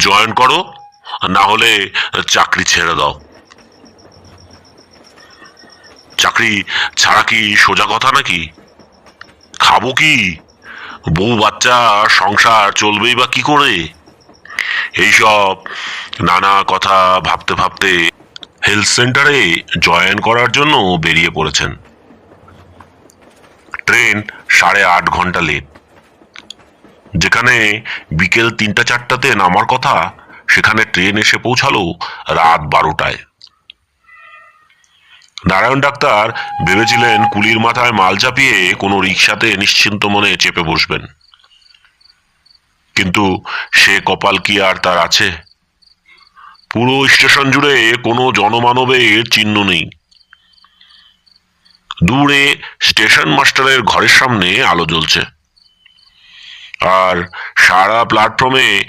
Join করো, না হলে চাকরি ছেড়ে দাও। চাকরি ছাড়া কি সোজা কথা নাকি? খাবো কি? বউ বাচ্চা সংসার চলবেই বা কি করে? এইসব নানা কথা ভাবতে ভাবতে হেলথ সেন্টারে জয়েন করার জন্য বেরিয়ে পড়েছেন। ট্রেন 8.5 ঘন্টা লেট। যেখানে বিকেল 3টা 4টাতে নামার কথা, সেখানে ট্রেন এসে পৌঁছালো রাত 12টায়। নারায়ণ ডাক্তার ভেবেছিলেন কুলির মাথায় মাল চাপিয়ে কোনো রিক্সাতে নিশ্চিন্ত মনে চেপে বসবেন, কিন্তু সে কপাল কি আর তার আছে? পুরো স্টেশন জুড়ে কোনো জনমানবের চিহ্ন নেই। দূরে স্টেশন মাস্টারের ঘরের সামনে আলো জ্বলছে, আর সারা প্ল্যাটফর্মে